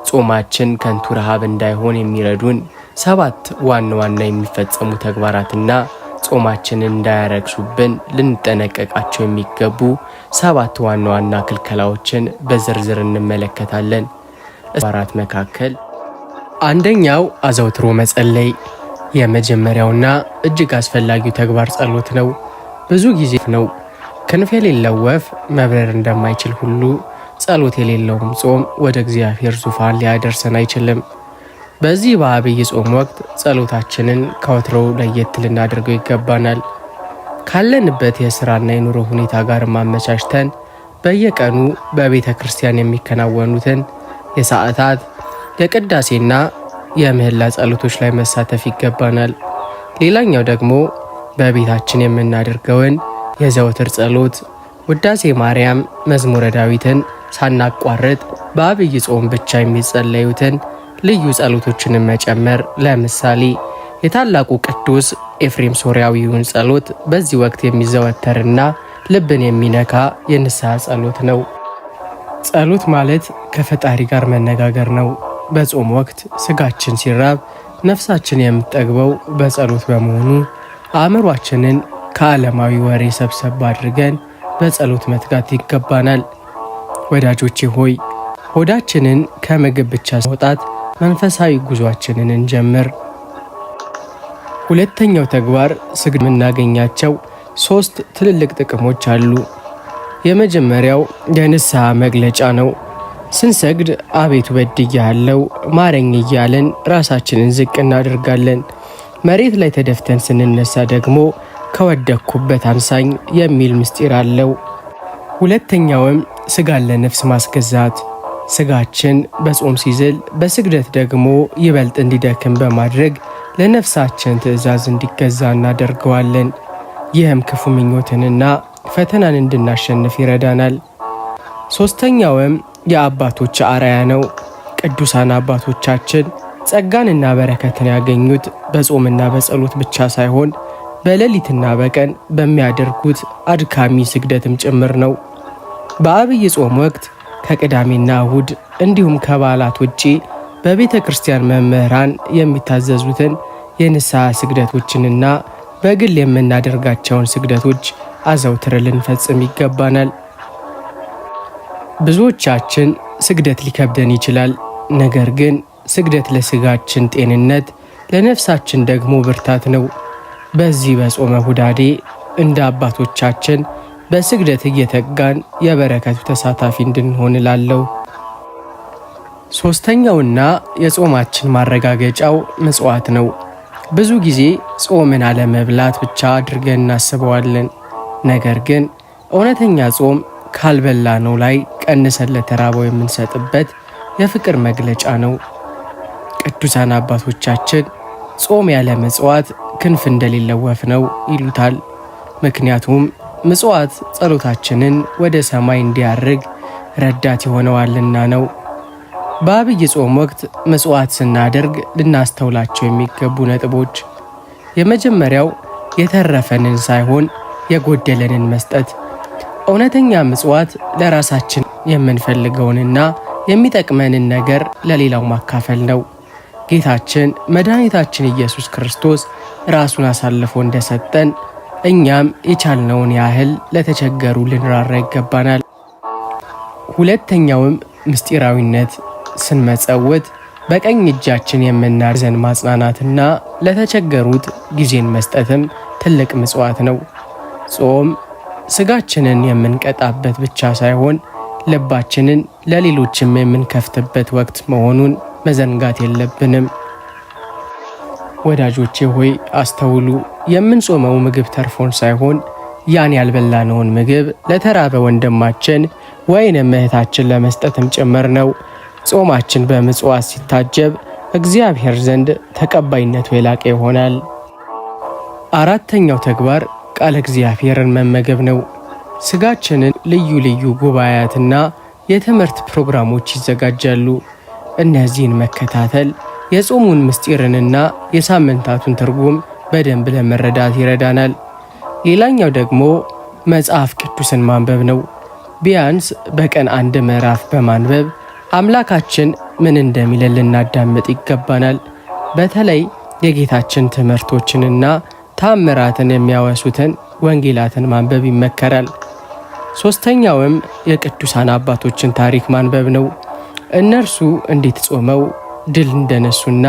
ጾማችን ከንቱ ረሃብ እንዳይሆን የሚረዱን 7 ዋና ዋና የሚፈጸሙ ተግባራትና ጾማችንን እንዳያረክሱብን ልንጠነቀቃቸው የሚገቡ 7 ዋና ዋና ክልከላዎችን በዝርዝር እንመለከታለን። ተግባራት መካከል አንደኛው አዘውትሮ መጸለይ። የመጀመሪያውና እጅግ አስፈላጊው ተግባር ጸሎት ነው። ብዙ ጊዜ ነው ክንፍ የሌለው ወፍ መብረር እንደማይችል ሁሉ ጸሎት የሌለውም ጾም ወደ እግዚአብሔር ዙፋን ሊያደርሰን አይችልም። በዚህ በአብይ ጾም ወቅት ጸሎታችንን ከወትሮው ለየት ልናደርገው ይገባናል። ካለንበት የሥራና የኑሮ ሁኔታ ጋር ማመቻችተን በየቀኑ በቤተ ክርስቲያን የሚከናወኑትን የሰዓታት የቅዳሴና የምህላ ጸሎቶች ላይ መሳተፍ ይገባናል። ሌላኛው ደግሞ በቤታችን የምናደርገውን የዘወትር ጸሎት ውዳሴ ማርያም፣ መዝሙረ ዳዊትን ሳናቋርጥ በአብይ ጾም ብቻ የሚጸለዩትን ልዩ ጸሎቶችን መጨመር። ለምሳሌ የታላቁ ቅዱስ ኤፍሬም ሶርያዊውን ጸሎት በዚህ ወቅት የሚዘወተርና ልብን የሚነካ የንስሐ ጸሎት ነው። ጸሎት ማለት ከፈጣሪ ጋር መነጋገር ነው። በጾም ወቅት ስጋችን ሲራብ ነፍሳችን የምትጠግበው በጸሎት በመሆኑ አእምሯችንን ከዓለማዊ ወሬ ሰብሰብ አድርገን በጸሎት መትጋት ይገባናል። ወዳጆቼ ሆይ ሆዳችንን ከምግብ ብቻ ማውጣት መንፈሳዊ ጉዟችንን እንጀምር። ሁለተኛው ተግባር ስግድ የምናገኛቸው 3 ትልልቅ ጥቅሞች አሉ። የመጀመሪያው የንስሐ መግለጫ ነው። ስንሰግድ አቤቱ በድያለሁ ማረኝ እያለን ራሳችንን ዝቅ እናደርጋለን። መሬት ላይ ተደፍተን ስንነሳ ደግሞ ከወደኩበት አንሳኝ የሚል ምስጢር አለው። ሁለተኛውም ስጋን ለነፍስ ማስገዛት። ስጋችን በጾም ሲዝል በስግደት ደግሞ ይበልጥ እንዲደክም በማድረግ ለነፍሳችን ትእዛዝ እንዲገዛ እናደርገዋለን። ይህም ክፉ ምኞትንና ፈተናን እንድናሸንፍ ይረዳናል። ሶስተኛውም የአባቶች አርአያ ነው። ቅዱሳን አባቶቻችን ጸጋንና በረከትን ያገኙት በጾምና በጸሎት ብቻ ሳይሆን በሌሊትና በቀን በሚያደርጉት አድካሚ ስግደትም ጭምር ነው። በአብይ ጾም ወቅት ከቅዳሜና እሁድ እንዲሁም ከበዓላት ውጪ በቤተ ክርስቲያን መምህራን የሚታዘዙትን የንስሐ ስግደቶችንና በግል የምናደርጋቸውን ስግደቶች አዘውትረን ልንፈጽም ይገባናል። ብዙዎቻችን ስግደት ሊከብደን ይችላል። ነገር ግን ስግደት ለስጋችን ጤንነት፣ ለነፍሳችን ደግሞ ብርታት ነው። በዚህ በጾመ ሁዳዴ እንደ አባቶቻችን በስግደት እየተጋን የበረከቱ ተሳታፊ እንድንሆን እላለሁ። ሶስተኛውና የጾማችን ማረጋገጫው ምጽዋት ነው። ብዙ ጊዜ ጾምን አለመብላት ብቻ አድርገን እናስበዋለን። ነገር ግን እውነተኛ ጾም ካልበላነው ላይ ቀንሰን ለተራበው የምንሰጥበት የፍቅር መግለጫ ነው። ቅዱሳን አባቶቻችን ጾም ያለ ምጽዋት ክንፍ እንደሌለው ወፍ ነው ይሉታል። ምክንያቱም ምጽዋት ጸሎታችንን ወደ ሰማይ እንዲያርግ ረዳት ይሆነዋልና ነው። በአብይ ጾም ወቅት ምጽዋት ስናደርግ ልናስተውላቸው የሚገቡ ነጥቦች፣ የመጀመሪያው የተረፈንን ሳይሆን የጎደለንን መስጠት። እውነተኛ ምጽዋት ለራሳችን የምንፈልገውንና የሚጠቅመንን ነገር ለሌላው ማካፈል ነው። ጌታችን መድኃኒታችን ኢየሱስ ክርስቶስ ራሱን አሳልፎ እንደሰጠን እኛም የቻልነውን ያህል ለተቸገሩ ልንራራ ይገባናል። ሁለተኛውም ምስጢራዊነት፣ ስንመጸውት በቀኝ እጃችን የምናርዘን ማጽናናትና ለተቸገሩት ጊዜን መስጠትም ትልቅ ምጽዋት ነው። ጾም ስጋችንን የምንቀጣበት ብቻ ሳይሆን ልባችንን ለሌሎችም የምንከፍትበት ወቅት መሆኑን መዘንጋት የለብንም። ወዳጆቼ ሆይ አስተውሉ። የምንጾመው ምግብ ተርፎን ሳይሆን ያን ያልበላነውን ምግብ ለተራበ ወንድማችን ወይንም እህታችን ለመስጠትም ጭምር ነው። ጾማችን በምጽዋት ሲታጀብ እግዚአብሔር ዘንድ ተቀባይነቱ የላቀ ይሆናል። አራተኛው ተግባር ቃለ እግዚአብሔርን መመገብ ነው። ስጋችንን ልዩ ልዩ ጉባኤያትና የትምህርት ፕሮግራሞች ይዘጋጃሉ። እነዚህን መከታተል የጾሙን ምስጢርንና የሳምንታቱን ትርጉም በደንብ ለመረዳት ይረዳናል። ሌላኛው ደግሞ መጽሐፍ ቅዱስን ማንበብ ነው። ቢያንስ በቀን 1 ምዕራፍ በማንበብ አምላካችን ምን እንደሚለን ልናዳምጥ ይገባናል። በተለይ የጌታችን ትምህርቶችንና ታምራትን የሚያወሱትን ወንጌላትን ማንበብ ይመከራል። ሶስተኛውም የቅዱሳን አባቶችን ታሪክ ማንበብ ነው። እነርሱ እንዴት ጾመው ድል እንደነሱና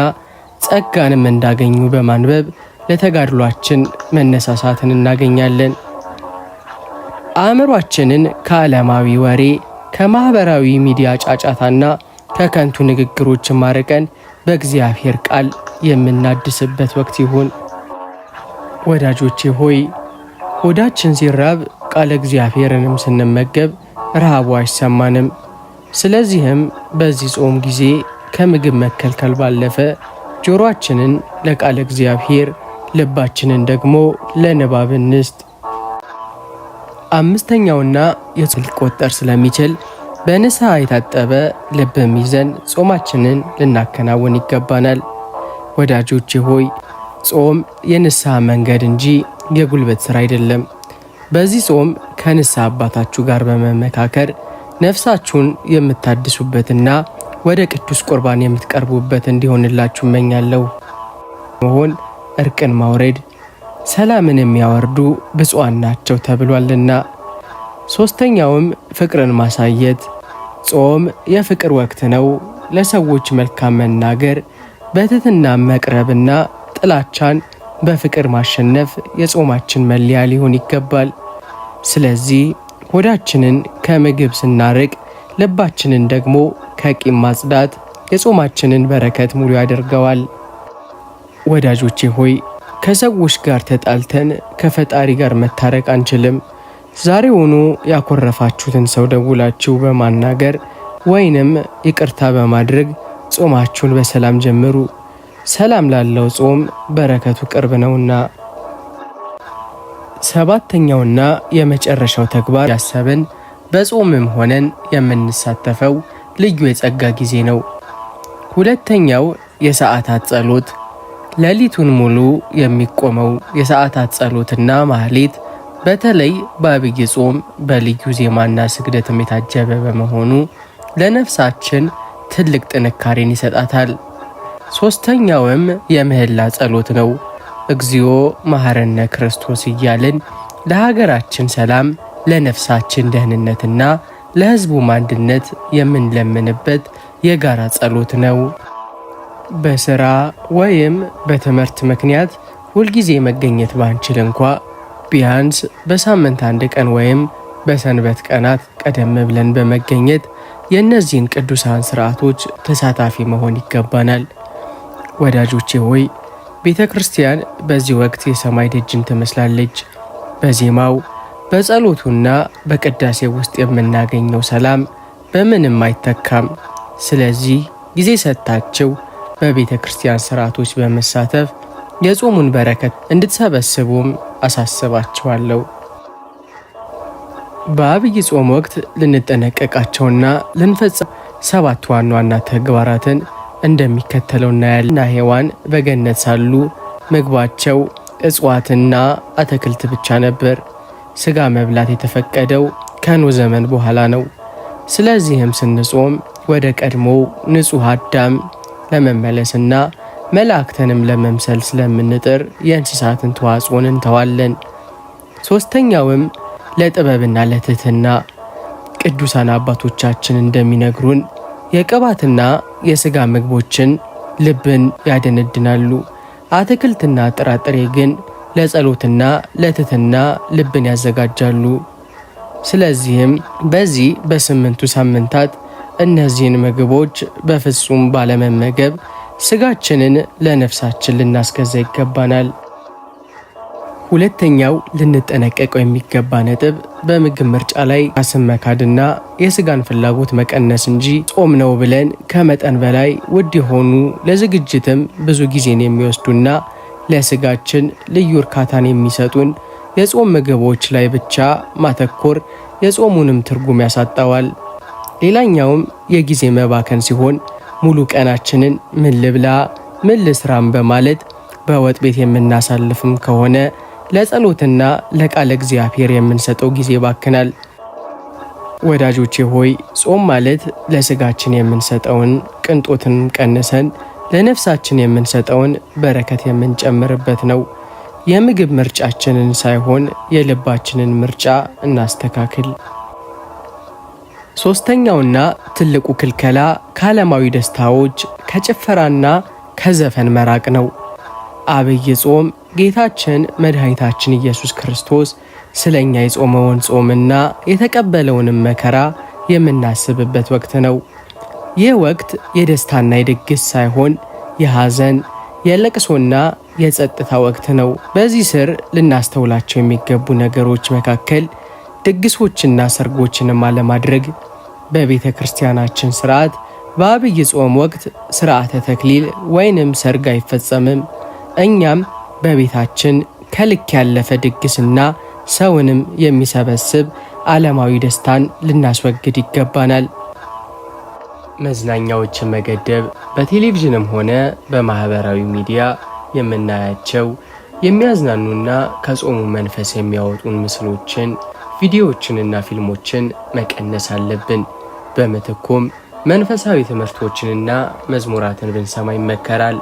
ጸጋንም እንዳገኙ በማንበብ ለተጋድሏችን መነሳሳትን እናገኛለን። አእምሯችንን ከዓለማዊ ወሬ፣ ከማህበራዊ ሚዲያ ጫጫታና ከከንቱ ንግግሮች ማርቀን በእግዚአብሔር ቃል የምናድስበት ወቅት ይሁን። ወዳጆቼ ሆይ ሆዳችን ሲራብ ቃለ እግዚአብሔርንም ስንመገብ ረሃቡ አይሰማንም። ስለዚህም በዚህ ጾም ጊዜ ከምግብ መከልከል ባለፈ ጆሮአችንን ለቃለ እግዚአብሔር፣ ልባችንን ደግሞ ለንባብ እንስጥ። አምስተኛውና ሊቆጠር ስለሚችል በንስሐ የታጠበ ልብም ይዘን ጾማችንን ልናከናውን ይገባናል። ወዳጆቼ ሆይ ጾም የንስሐ መንገድ እንጂ የጉልበት ሥራ አይደለም። በዚህ ጾም ከንስሐ አባታችሁ ጋር በመመካከር ነፍሳችሁን የምታድሱበትና ወደ ቅዱስ ቁርባን የምትቀርቡበት እንዲሆንላችሁ እመኛለሁ። መሆን እርቅን ማውረድ ሰላምን የሚያወርዱ ብፁዓን ናቸው ተብሏልና። ሶስተኛውም ፍቅርን ማሳየት። ጾም የፍቅር ወቅት ነው። ለሰዎች መልካም መናገር፣ በትህትና መቅረብና ጥላቻን በፍቅር ማሸነፍ የጾማችን መለያ ሊሆን ይገባል። ስለዚህ ሆዳችንን ከምግብ ስናርቅ ልባችንን ደግሞ ከቂም ማጽዳት የጾማችንን በረከት ሙሉ ያደርገዋል። ወዳጆቼ ሆይ ከሰዎች ጋር ተጣልተን ከፈጣሪ ጋር መታረቅ አንችልም። ዛሬውኑ ያኮረፋችሁትን ሰው ደውላችሁ በማናገር ወይንም ይቅርታ በማድረግ ጾማችሁን በሰላም ጀምሩ። ሰላም ላለው ጾም በረከቱ ቅርብ ነውና። ሰባተኛውና የመጨረሻው ተግባር ያሰብን በጾምም ሆነን የምንሳተፈው ልዩ የጸጋ ጊዜ ነው። ሁለተኛው የሰዓታት ጸሎት። ሌሊቱን ሙሉ የሚቆመው የሰዓታት ጸሎትና ማህሌት በተለይ በአብይ ጾም በልዩ ዜማና ስግደትም የታጀበ በመሆኑ ለነፍሳችን ትልቅ ጥንካሬን ይሰጣታል። ሶስተኛውም የምህላ ጸሎት ነው። እግዚኦ መሐረነ ክርስቶስ እያልን ለሀገራችን ሰላም፣ ለነፍሳችን ደህንነትና ለሕዝቡም አንድነት የምንለምንበት የጋራ ጸሎት ነው። በሥራ ወይም በትምህርት ምክንያት ሁልጊዜ መገኘት ባንችል እንኳ ቢያንስ በሳምንት አንድ ቀን ወይም በሰንበት ቀናት ቀደም ብለን በመገኘት የእነዚህን ቅዱሳን ሥርዓቶች ተሳታፊ መሆን ይገባናል። ወዳጆቼ ሆይ ቤተ ክርስቲያን በዚህ ወቅት የሰማይ ደጅን ትመስላለች። በዜማው በጸሎቱና በቅዳሴ ውስጥ የምናገኘው ሰላም በምንም አይተካም። ስለዚህ ጊዜ ሰጥታችሁ በቤተ ክርስቲያን ሥርዓቶች በመሳተፍ የጾሙን በረከት እንድትሰበስቡም አሳስባችኋለሁ። በአብይ ጾም ወቅት ልንጠነቀቃቸውና ልንፈጽም 7 ዋና ዋና ተግባራትን እንደሚከተለው እናያለን። ሔዋን በገነት ሳሉ ምግባቸው እጽዋትና አትክልት ብቻ ነበር። ሥጋ መብላት የተፈቀደው ከኖህ ዘመን በኋላ ነው። ስለዚህም ስንጾም ወደ ቀድሞ ንጹሕ አዳም ለመመለስና መላእክትንም ለመምሰል ስለምንጥር የእንስሳትን ተዋጽኦን እንተዋለን። ሶስተኛውም ለጥበብና ለትህትና። ቅዱሳን አባቶቻችን እንደሚነግሩን የቅባትና የሥጋ ምግቦችን ልብን ያደነድናሉ፣ አትክልትና ጥራጥሬ ግን ለጸሎትና ለትህትና ልብን ያዘጋጃሉ። ስለዚህም በዚህ በ8ቱ ሳምንታት እነዚህን ምግቦች በፍጹም ባለመመገብ ሥጋችንን ለነፍሳችን ልናስገዛ ይገባናል። ሁለተኛው ልንጠነቀቀው የሚገባ ነጥብ በምግብ ምርጫ ላይ ራስን መካድና የሥጋን ፍላጎት መቀነስ እንጂ ጾም ነው ብለን ከመጠን በላይ ውድ የሆኑ ለዝግጅትም ብዙ ጊዜን የሚወስዱና ለሥጋችን ልዩ እርካታን የሚሰጡን የጾም ምግቦች ላይ ብቻ ማተኮር የጾሙንም ትርጉም ያሳጣዋል። ሌላኛውም የጊዜ መባከን ሲሆን ሙሉ ቀናችንን ምን ልብላ ምን ልስራም በማለት በወጥ ቤት የምናሳልፍም ከሆነ ለጸሎትና ለቃለ እግዚአብሔር የምንሰጠው ጊዜ ባክናል። ወዳጆቼ ሆይ ጾም ማለት ለስጋችን የምንሰጠውን ቅንጦትን ቀንሰን ለነፍሳችን የምንሰጠውን በረከት የምንጨምርበት ነው። የምግብ ምርጫችንን ሳይሆን የልባችንን ምርጫ እናስተካክል። ሶስተኛውና ትልቁ ክልከላ ከዓለማዊ ደስታዎች ከጭፈራና ከዘፈን መራቅ ነው። አብይ ጾም ጌታችን መድኃኒታችን ኢየሱስ ክርስቶስ ስለኛ የጾመውን ጾምና የተቀበለውንም መከራ የምናስብበት ወቅት ነው። ይህ ወቅት የደስታና የድግስ ሳይሆን የሐዘን፣ የለቅሶና የጸጥታ ወቅት ነው። በዚህ ስር ልናስተውላቸው የሚገቡ ነገሮች መካከል ድግሶችና ሰርጎችንም አለማድረግ። በቤተ ክርስቲያናችን ስርዓት በአብይ ጾም ወቅት ስርዓተ ተክሊል ወይንም ሰርግ አይፈጸምም። እኛም በቤታችን ከልክ ያለፈ ድግስና ሰውንም የሚሰበስብ ዓለማዊ ደስታን ልናስወግድ ይገባናል። መዝናኛዎችን መገደብ። በቴሌቪዥንም ሆነ በማህበራዊ ሚዲያ የምናያቸው የሚያዝናኑና ከጾሙ መንፈስ የሚያወጡን ምስሎችን፣ ቪዲዮዎችንና ፊልሞችን መቀነስ አለብን። በምትኩም መንፈሳዊ ትምህርቶችንና መዝሙራትን ብንሰማ ይመከራል።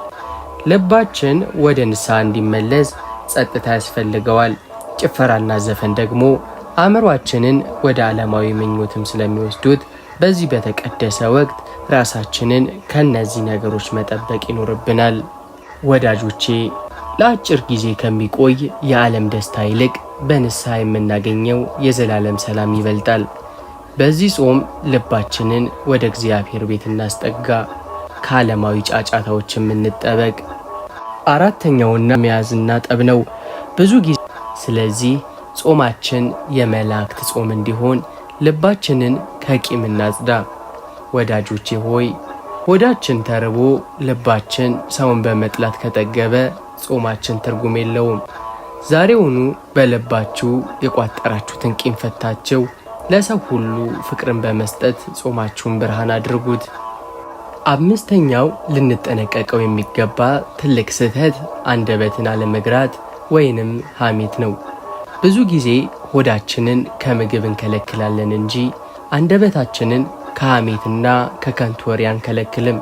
ልባችን ወደ ንስሐ እንዲመለስ ጸጥታ ያስፈልገዋል። ጭፈራና ዘፈን ደግሞ አእምሯችንን ወደ ዓለማዊ ምኞትም ስለሚወስዱት በዚህ በተቀደሰ ወቅት ራሳችንን ከነዚህ ነገሮች መጠበቅ ይኖርብናል። ወዳጆቼ ለአጭር ጊዜ ከሚቆይ የዓለም ደስታ ይልቅ በንስሐ የምናገኘው የዘላለም ሰላም ይበልጣል። በዚህ ጾም ልባችንን ወደ እግዚአብሔር ቤት እናስጠጋ፣ ከዓለማዊ ጫጫታዎች እንጠበቅ። አራተኛውና መያዝና ጠብ ነው ብዙ ጊዜ። ስለዚህ ጾማችን የመላእክት ጾም እንዲሆን ልባችንን ከቂም እናጽዳ። ወዳጆቼ ሆይ ሆዳችን ተርቦ ልባችን ሰውን በመጥላት ከጠገበ ጾማችን ትርጉም የለውም። ዛሬውኑ በልባችሁ የቋጠራችሁትን ቂም ፈታችሁ ለሰው ሁሉ ፍቅርን በመስጠት ጾማችሁን ብርሃን አድርጉት። አምስተኛው ልንጠነቀቀው የሚገባ ትልቅ ስህተት አንደበትን አለመግራት ወይንም ሐሜት ነው። ብዙ ጊዜ ሆዳችንን ከምግብ እንከለክላለን እንጂ አንደበታችንን ከሐሜትና ከከንቱ ወሬ አንከለክልም።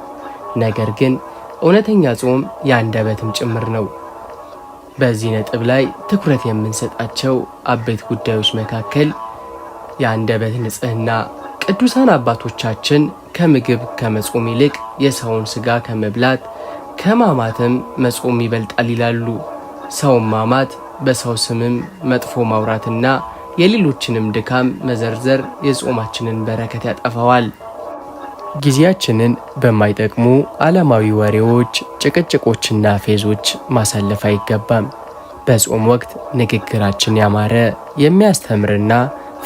ነገር ግን እውነተኛ ጾም የአንደበትም ጭምር ነው። በዚህ ነጥብ ላይ ትኩረት የምንሰጣቸው አበይት ጉዳዮች መካከል የአንደበት ንጽህና። ቅዱሳን አባቶቻችን ከምግብ ከመጾም ይልቅ የሰውን ሥጋ ከመብላት ከማማትም መጾም ይበልጣል ይላሉ። ሰውን ማማት በሰው ስምም መጥፎ ማውራትና የሌሎችንም ድካም መዘርዘር የጾማችንን በረከት ያጠፋዋል። ጊዜያችንን በማይጠቅሙ ዓለማዊ ወሬዎች፣ ጭቅጭቆችና ፌዞች ማሳለፍ አይገባም። በጾም ወቅት ንግግራችን ያማረ የሚያስተምርና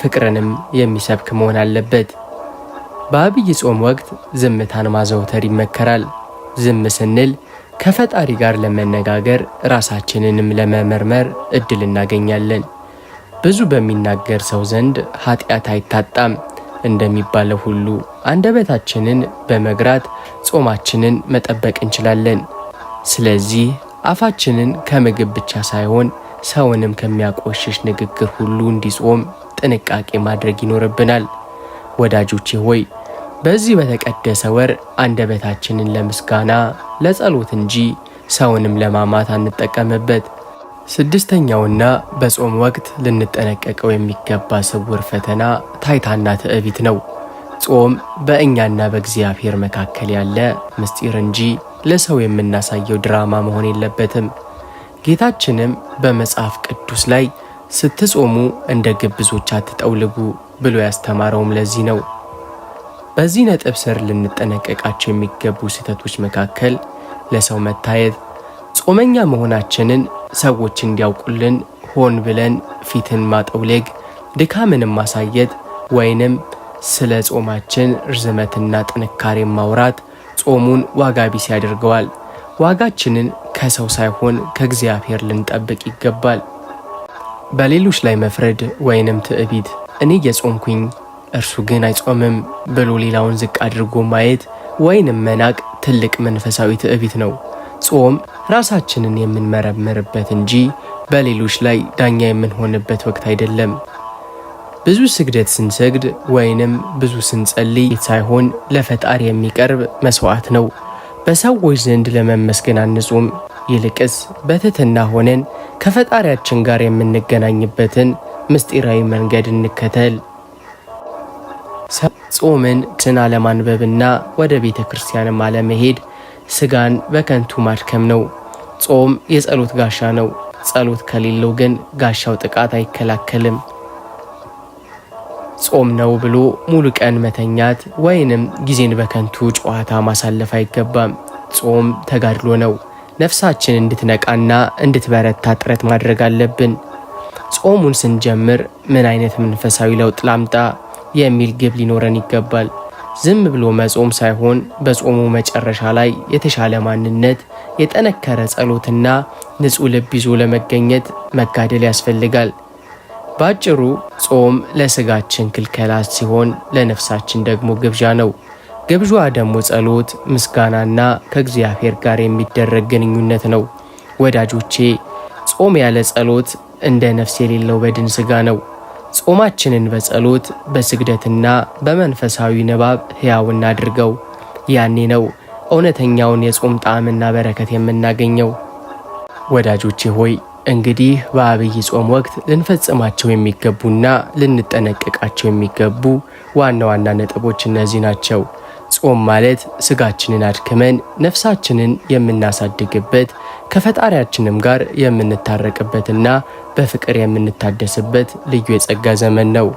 ፍቅርንም የሚሰብክ መሆን አለበት። በአብይ ጾም ወቅት ዝምታን ማዘውተር ይመከራል። ዝም ስንል ከፈጣሪ ጋር ለመነጋገር ራሳችንንም ለመመርመር እድል እናገኛለን። ብዙ በሚናገር ሰው ዘንድ ኃጢአት አይታጣም እንደሚባለው ሁሉ አንደበታችንን በመግራት ጾማችንን መጠበቅ እንችላለን። ስለዚህ አፋችንን ከምግብ ብቻ ሳይሆን ሰውንም ከሚያቆሽሽ ንግግር ሁሉ እንዲጾም ጥንቃቄ ማድረግ ይኖርብናል። ወዳጆቼ ሆይ በዚህ በተቀደሰ ወር አንደበታችንን ለምስጋና ለጸሎት እንጂ ሰውንም ለማማት አንጠቀምበት። ስድስተኛውና በጾም ወቅት ልንጠነቀቀው የሚገባ ስውር ፈተና ታይታና ትዕቢት ነው። ጾም በእኛና በእግዚአብሔር መካከል ያለ ምስጢር እንጂ ለሰው የምናሳየው ድራማ መሆን የለበትም። ጌታችንም በመጽሐፍ ቅዱስ ላይ ስትጾሙ እንደ ግብዞች አትጠውልጉ ብሎ ያስተማረውም ለዚህ ነው። በዚህ ነጥብ ስር ልንጠነቀቃቸው የሚገቡ ስህተቶች መካከል ለሰው መታየት፣ ጾመኛ መሆናችንን ሰዎች እንዲያውቁልን ሆን ብለን ፊትን ማጠውለግ፣ ድካምንም ማሳየት ወይንም ስለ ጾማችን ርዝመትና ጥንካሬ ማውራት ጾሙን ዋጋ ቢስ ያደርገዋል። ዋጋችንን ከሰው ሳይሆን ከእግዚአብሔር ልንጠብቅ ይገባል። በሌሎች ላይ መፍረድ ወይንም ትዕቢት፣ እኔ የጾምኩኝ እርሱ ግን አይጾምም ብሎ ሌላውን ዝቅ አድርጎ ማየት ወይንም መናቅ ትልቅ መንፈሳዊ ትዕቢት ነው። ጾም ራሳችንን የምንመረምርበት እንጂ በሌሎች ላይ ዳኛ የምንሆንበት ወቅት አይደለም። ብዙ ስግደት ስንሰግድ ወይንም ብዙ ስንጸልይ ሳይሆን ለፈጣሪ የሚቀርብ መስዋዕት ነው። በሰዎች ዘንድ ለመመስገን አንጹም፣ ይልቅስ በትህትና ሆነን ከፈጣሪያችን ጋር የምንገናኝበትን ምስጢራዊ መንገድ እንከተል። ጾምን ችን አለማንበብና ወደ ቤተ ክርስቲያንም አለመሄድ ስጋን በከንቱ ማድከም ነው። ጾም የጸሎት ጋሻ ነው። ጸሎት ከሌለው ግን ጋሻው ጥቃት አይከላከልም። ጾም ነው ብሎ ሙሉ ቀን መተኛት ወይንም ጊዜን በከንቱ ጨዋታ ማሳለፍ አይገባም። ጾም ተጋድሎ ነው። ነፍሳችን እንድትነቃና እንድትበረታ ጥረት ማድረግ አለብን። ጾሙን ስንጀምር ምን አይነት መንፈሳዊ ለውጥ ላምጣ የሚል ግብ ሊኖረን ይገባል። ዝም ብሎ መጾም ሳይሆን በጾሙ መጨረሻ ላይ የተሻለ ማንነት፣ የጠነከረ ጸሎትና ንጹህ ልብ ይዞ ለመገኘት መጋደል ያስፈልጋል። ባጭሩ ጾም ለስጋችን ክልከላ ሲሆን ለነፍሳችን ደግሞ ግብዣ ነው። ግብዣዋ ደግሞ ጸሎት፣ ምስጋናና ከእግዚአብሔር ጋር የሚደረግ ግንኙነት ነው። ወዳጆቼ ጾም ያለ ጸሎት እንደ ነፍስ የሌለው በድን ስጋ ነው። ጾማችንን በጸሎት በስግደትና በመንፈሳዊ ንባብ ሕያው እናድርገው። ያኔ ነው እውነተኛውን የጾም ጣዕምና በረከት የምናገኘው። ወዳጆቼ ሆይ እንግዲህ በአብይ ጾም ወቅት ልንፈጽማቸው የሚገቡና ልንጠነቀቃቸው የሚገቡ ዋና ዋና ነጥቦች እነዚህ ናቸው። ጾም ማለት ስጋችንን አድክመን ነፍሳችንን የምናሳድግበት ከፈጣሪያችንም ጋር የምንታረቅበትና በፍቅር የምንታደስበት ልዩ የጸጋ ዘመን ነው።